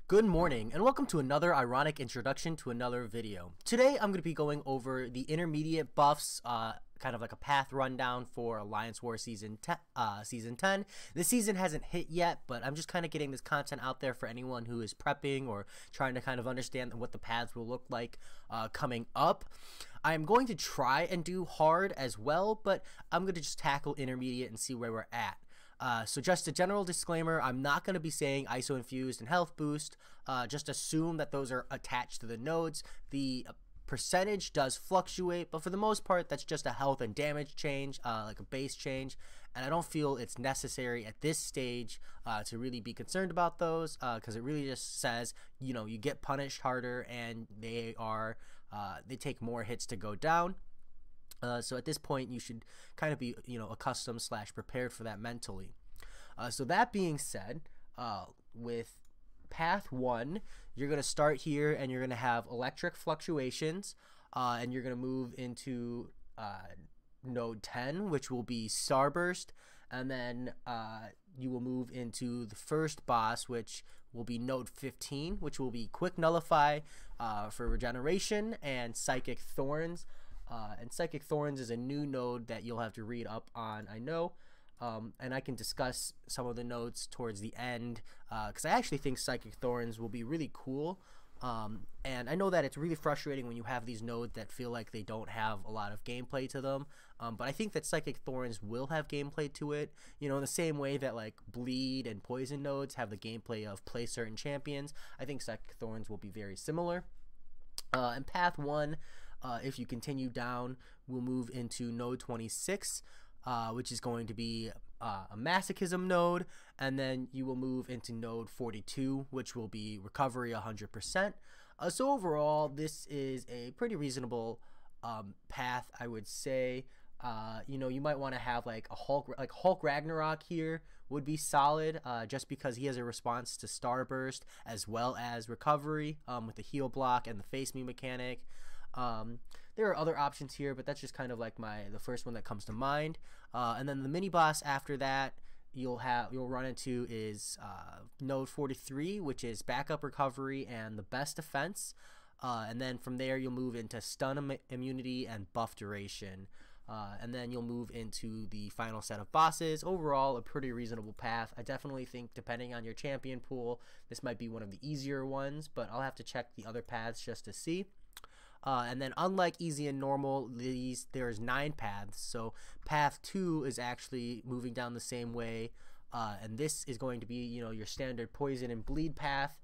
Good morning, and welcome to another ironic introduction to another video. Today, I'm going to be going over the intermediate buffs, kind of like a path rundown for Alliance War Season 10. This season hasn't hit yet, but I'm just kind of getting this content out there for anyone who is prepping or trying to kind of understand what the paths will look like coming up. I'm going to try and do hard as well, but I'm going to just tackle intermediate and see where we're at. So just a general disclaimer, I'm not going to be saying ISO infused and health boost. Just assume that those are attached to the nodes. The percentage does fluctuate, but for the most part, that's just a health and damage change, like a base change. And I don't feel it's necessary at this stage to really be concerned about those, because it really just says, you know, you get punished harder and they take more hits to go down. So at this point, you should kind of be, accustomed / prepared for that mentally. So that being said, with path 1, you're going to start here and you're going to have electric fluctuations, and you're going to move into node 10, which will be Starburst, and then you will move into the first boss, which will be node 15, which will be Quick Nullify for regeneration, and Psychic Thorns. And Psychic Thorns is a new node that you'll have to read up on, I know, and I can discuss some of the nodes towards the end, because I actually think Psychic Thorns will be really cool, and I know that it's really frustrating when you have these nodes that feel like they don't have a lot of gameplay to them, but I think that Psychic Thorns will have gameplay to it, in the same way that like Bleed and Poison nodes have the gameplay of play certain champions. I think Psychic Thorns will be very similar. In path 1, if you continue down, we'll move into node 26, which is going to be a Masochism node, and then you will move into node 42, which will be Recovery 100%. So overall, this is a pretty reasonable path, I would say. You might want to have like Hulk Ragnarok here would be solid, just because he has a response to Starburst as well as Recovery with the heal block and the face me mechanic. There are other options here, but that's just kind of like the first one that comes to mind. And then the mini boss after that you'll run into is node 43, which is backup recovery and the best defense. And then from there you'll move into stun immunity and buff duration. And then you'll move into the final set of bosses. Overall, a pretty reasonable path. I definitely think, depending on your champion pool, this might be one of the easier ones, but I'll have to check the other paths just to see. And then unlike easy and normal, there's 9 paths. So path 2 is actually moving down the same way, and this is going to be your standard poison and bleed path.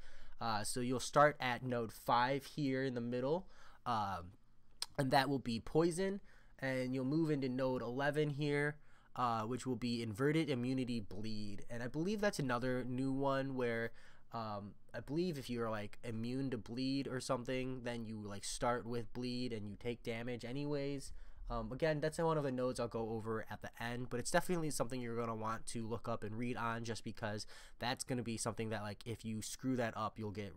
So you'll start at node 5 here in the middle, and that will be poison, and you'll move into node 11 here, which will be inverted immunity bleed. And I believe that's another new one where I believe if you're like immune to bleed or something, then you like start with bleed and you take damage anyways. Again, that's one of the nodes I'll go over at the end, but it's definitely something you're going to want to look up and read on, just because that's going to be something that, like, if you screw that up, you'll get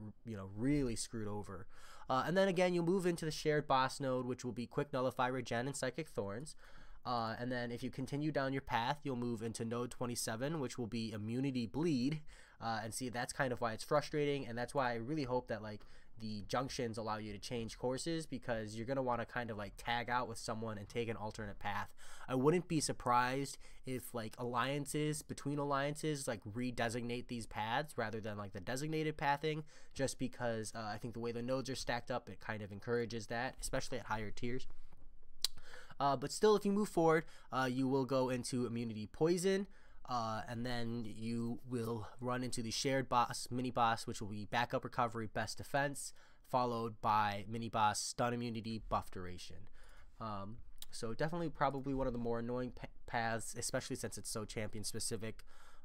really screwed over. And then again, you'll move into the shared boss node, which will be Quick Nullify, Regen, and Psychic Thorns. And then if you continue down your path, you'll move into node 27, which will be Immunity Bleed. And see, that's kind of why it's frustrating, and that's why I really hope that like the junctions allow you to change courses, because you're going to want to kind of like tag out with someone and take an alternate path. I wouldn't be surprised if like between alliances like redesignate these paths rather than like the designated pathing, just because I think the way the nodes are stacked up, it kind of encourages that, especially at higher tiers. But still, if you move forward, you will go into Immunity Poison, and then you will run into the shared boss, mini boss, which will be backup recovery, best defense, followed by mini boss, stun immunity, buff duration. So definitely probably one of the more annoying paths, especially since it's so champion specific.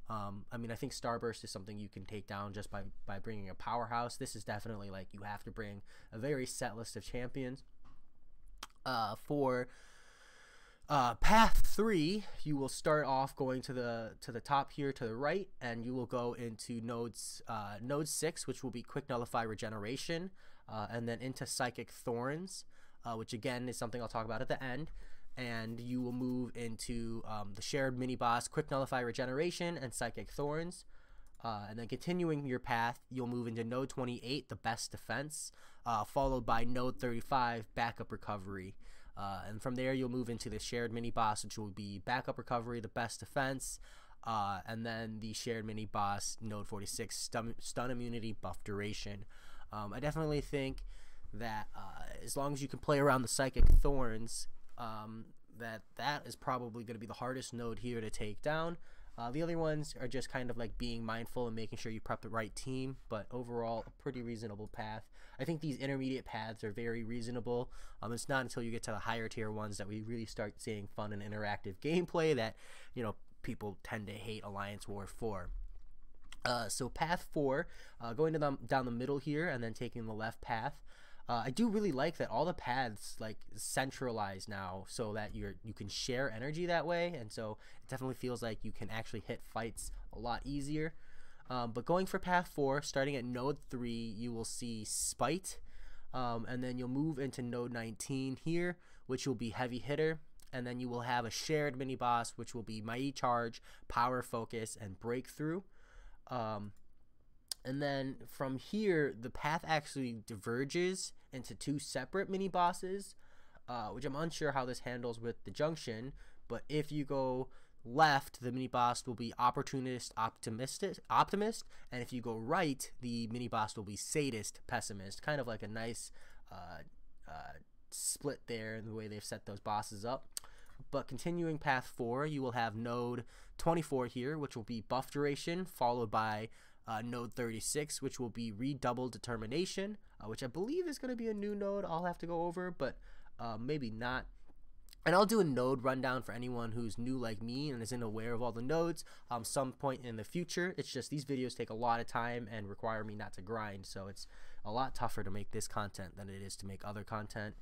I mean, I think Starburst is something you can take down just by bringing a powerhouse. This is definitely like you have to bring a very set list of champions. For path 3, you will start off going to the top here to the right, and you will go into node 6, which will be Quick Nullify Regeneration, and then into Psychic Thorns, which again is something I'll talk about at the end. And you will move into the shared mini boss, Quick Nullify Regeneration, and Psychic Thorns. And then continuing your path, you'll move into node 28, the best defense, followed by node 35, backup recovery. And from there, you'll move into the shared mini boss, which will be backup recovery, the best defense, and then the shared mini boss, node 46, stun immunity, buff duration. I definitely think that as long as you can play around the Psychic Thorns, that is probably going to be the hardest node here to take down. The other ones are just kind of like being mindful and making sure you prep the right team, but overall a pretty reasonable path. I think these intermediate paths are very reasonable. It's not until you get to the higher tier ones that we really start seeing fun and interactive gameplay that, you know, people tend to hate Alliance War for. So path 4, going down the middle here and then taking the left path. I do really like that all the paths like centralize now, so that you can share energy that way, and so it definitely feels like you can actually hit fights a lot easier. But going for path 4, starting at node 3, you will see Spite, and then you'll move into node 19 here, which will be Heavy Hitter, and then you will have a shared mini boss, which will be Mighty Charge, Power Focus, and Breakthrough. And then from here, the path actually diverges into 2 separate mini bosses, which I'm unsure how this handles with the junction. But if you go left, the mini boss will be Optimist, and if you go right, the mini boss will be Sadist, Pessimist. Kind of like a nice split there in the way they've set those bosses up. But continuing path 4, you will have node 24 here, which will be Buff Duration, followed by node 36, which will be Redoubled Determination, which I believe is going to be a new node I'll have to go over, but maybe not. And I'll do a node rundown for anyone who's new like me and isn't aware of all the nodes some point in the future. It's just these videos take a lot of time and require me not to grind, so it's a lot tougher to make this content than it is to make other content.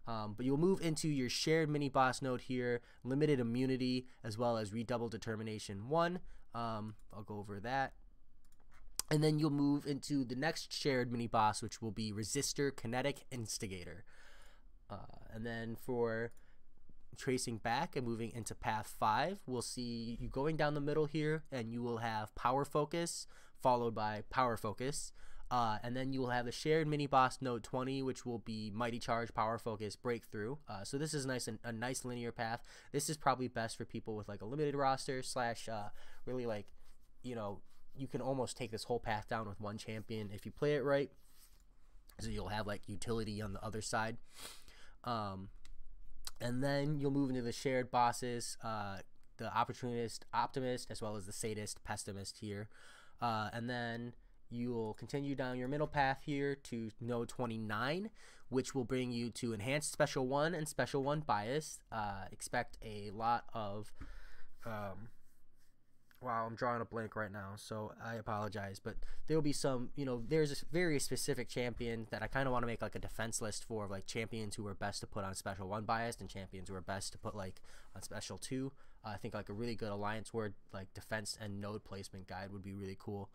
But you'll move into your shared mini boss node here, Limited Immunity, as well as Redoubled Determination 1. I'll go over that. And then you'll move into the next shared mini boss, which will be Resistor Kinetic Instigator. And then for tracing back and moving into path 5, we'll see you going down the middle here, and you will have Power Focus, followed by Power Focus. And then you will have the shared mini boss node 20, which will be Mighty Charge, Power Focus, Breakthrough. So this is a nice linear path. This is probably best for people with like a limited roster slash really like, you know, you can almost take this whole path down with one champion if you play it right. So you'll have like utility on the other side. And then you'll move into the shared bosses, the Opportunist, Optimist, as well as the Sadist, Pessimist here. And then you'll continue down your middle path here to node 29, which will bring you to Enhanced Special 1 and Special 1 Bias. Expect a lot of wow, I'm drawing a blank right now, so I apologize, but there will be some, you know, there's a very specific champion that I kind of want to make like a defense list for, like champions who are best to put on Special 1 Biased and champions who are best to put like on Special 2. I think like a really good Alliance Ward like defense and node placement guide would be really cool.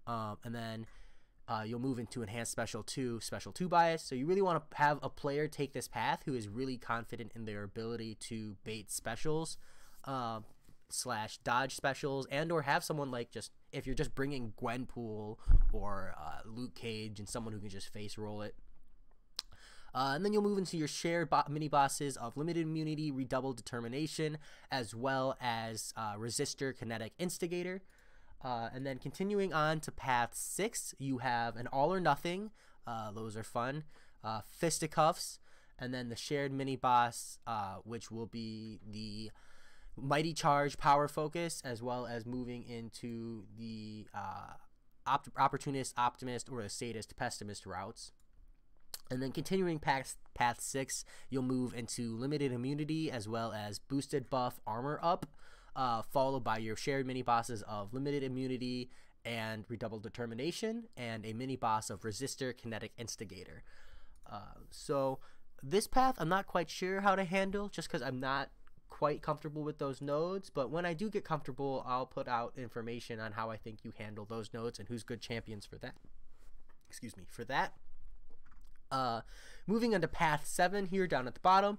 And then you'll move into Enhanced Special 2, Special 2 Bias. So you really want to have a player take this path who is really confident in their ability to bait specials, slash dodge specials, and or have someone like, just if you're just bringing Gwenpool or Luke Cage and someone who can just face roll it. And then you'll move into your shared mini bosses of Limited Immunity, Redoubled Determination, as well as Resistor Kinetic Instigator. And then continuing on to path 6, you have an All or Nothing. Those are fun. Fisticuffs, and then the shared mini boss, which will be the Mighty Charge, Power Focus, as well as moving into the Opportunist, Optimist, or the Sadist, Pessimist routes. And then continuing past path 6, you'll move into Limited Immunity, as well as Boosted Buff, Armor Up, followed by your shared mini bosses of Limited Immunity and Redoubled Determination, and a mini boss of Resistor Kinetic Instigator. So this path I'm not quite sure how to handle, just because I'm not quite comfortable with those nodes, but when I do get comfortable, I'll put out information on how I think you handle those nodes and who's good champions for that. Excuse me, for that. Moving on to path 7 here down at the bottom,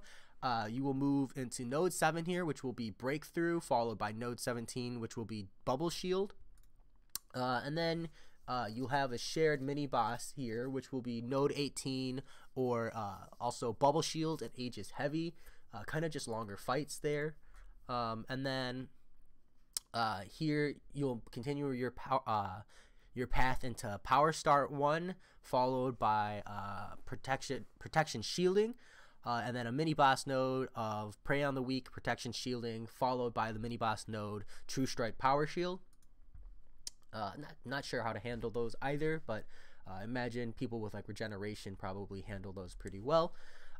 you will move into node 7 here, which will be Breakthrough, followed by node 17, which will be Bubble Shield. And then you'll have a shared mini boss here, which will be Node 18 or also Bubble Shield at Aegis Heavy. Kind of just longer fights there. And then here you'll continue your path into Power Start 1, followed by Protection Shielding. And then a mini boss node of Prey on the Weak, Protection Shielding, followed by the mini boss node True Strike Power Shield. Not sure how to handle those either, but imagine people with like regeneration probably handle those pretty well.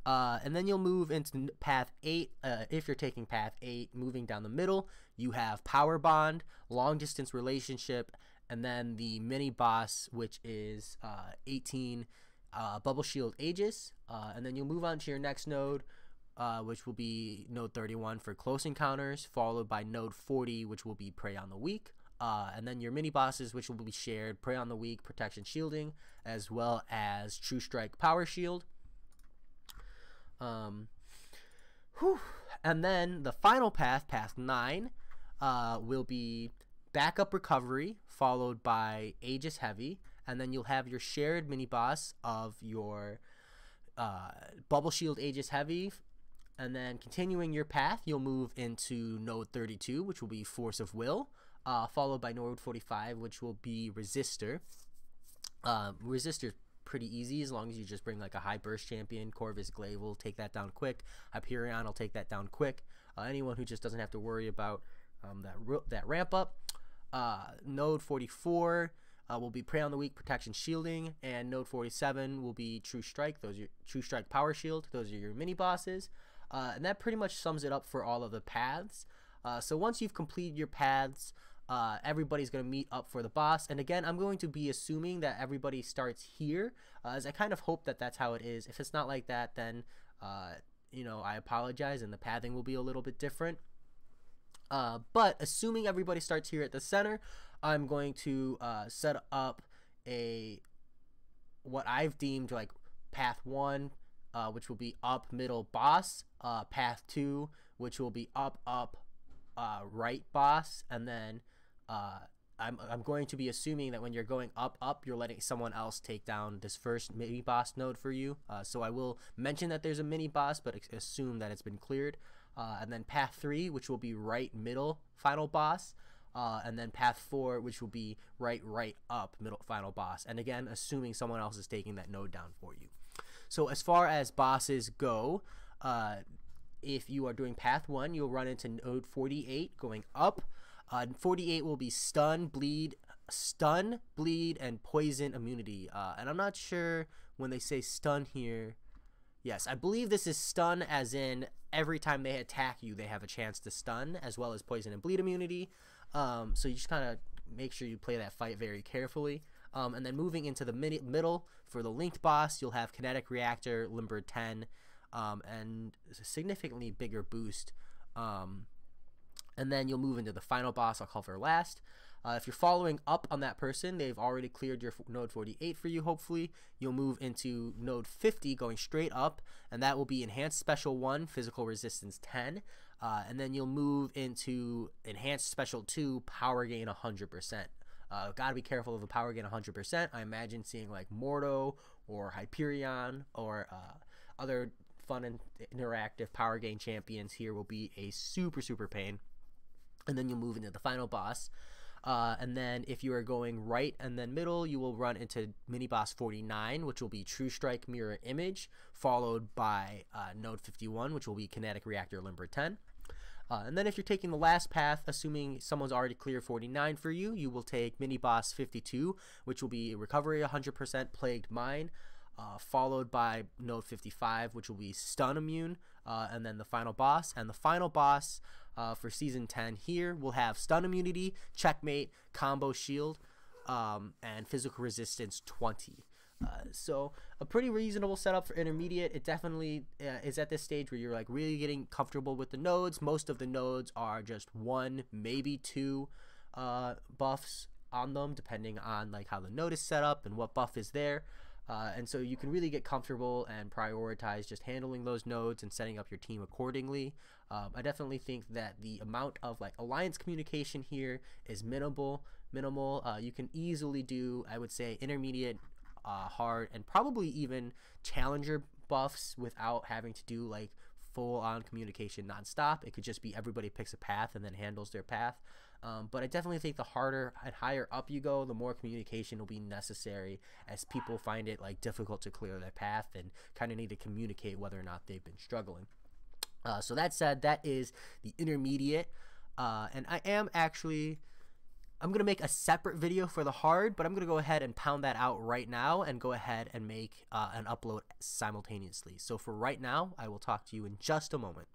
And then you'll move into path 8. If you're taking path 8, moving down the middle, you have Power Bond, Long Distance Relationship, and then the mini boss, which is 18 Bubble Shield Aegis. And then you'll move on to your next node, which will be node 31 for Close Encounters, followed by node 40, which will be Prey on the Weak. And then your mini bosses, which will be shared, Prey on the Weak, Protection Shielding, as well as True Strike Power Shield. And then the final path, path 9, will be Backup Recovery, followed by Aegis Heavy, and then you'll have your shared mini boss of your Bubble Shield Aegis Heavy. And then continuing your path, you'll move into node 32, which will be Force of Will, followed by node 45, which will be Resistor. Resistor's pretty easy as long as you just bring like a high burst champion. Corvus Glaive will take that down quick. Hyperion will take that down quick. Anyone who just doesn't have to worry about that ramp up. Node 44 will be Prey on the Weak, Protection Shielding, and node 47 will be True Strike. Those are your True Strike Power Shield. Those are your mini bosses. And that pretty much sums it up for all of the paths. So once you've completed your paths, everybody's going to meet up for the boss. And again, I'm going to be assuming that everybody starts here, as I kind of hope that that's how it is. If it's not like that, then, you know, I apologize, and the pathing will be a little bit different. But assuming everybody starts here at the center, I'm going to set up what I've deemed like path 1, which will be up, middle, boss. Path 2, which will be up, right, boss. And then I'm going to be assuming that when you're going up, you're letting someone else take down this first mini boss node for you. So I will mention that there's a mini boss, but assume that it's been cleared. And then path 3, which will be right, middle, final boss. And then path 4, which will be right, up, middle, final boss. And again, assuming someone else is taking that node down for you. So as far as bosses go, if you are doing path 1, you'll run into node 48 going up. 48 will be stun, bleed, and poison immunity. And I'm not sure when they say stun here. Yes, I believe this is stun as in every time they attack you, they have a chance to stun, as well as poison and bleed immunity. So you just kind of make sure you play that fight very carefully. And then moving into the middle for the linked boss, you'll have Kinetic Reactor, Limber 10, and a significantly bigger boost. And then you'll move into the final boss I'll cover last. If you're following up on that person, they've already cleared your node 48 for you, hopefully. You'll move into node 50 going straight up, and that will be Enhanced Special 1, Physical Resistance 10. And then you'll move into Enhanced Special 2, Power Gain 100%. Gotta be careful of a Power Gain 100%. I imagine seeing like Mordo or Hyperion or other fun and interactive Power Gain champions here will be a super pain. And then you'll move into the final boss. And then if you are going right and then middle, you will run into mini boss 49, which will be True Strike Mirror Image, followed by node 51, which will be Kinetic Reactor Limber 10. And then if you're taking the last path, assuming someone's already cleared 49 for you, you will take mini boss 52, which will be Recovery 100% Plagued Mind, followed by node 55, which will be Stun Immune, and then the final boss. And the final boss for season 10 here will have Stun Immunity, Checkmate, Combo Shield, and Physical Resistance 20. So a pretty reasonable setup for intermediate. It definitely is at this stage where you're like really getting comfortable with the nodes. Most of the nodes are just 1, maybe 2 buffs on them, depending on like how the node is set up and what buff is there. And so you can really get comfortable and prioritize just handling those nodes and setting up your team accordingly. I definitely think that the amount of like alliance communication here is minimal, minimal. You can easily do, I would say, intermediate, hard, and probably even challenger buffs without having to do like full-on communication nonstop. It could just be everybody picks a path and then handles their path. But I definitely think the harder and higher up you go, the more communication will be necessary, as people find it like difficult to clear their path and kind of need to communicate whether or not they've been struggling. So that said, that is the intermediate, and I'm going to make a separate video for the hard, but I'm going to go ahead and pound that out right now and go ahead and make an upload simultaneously. So for right now, I will talk to you in just a moment.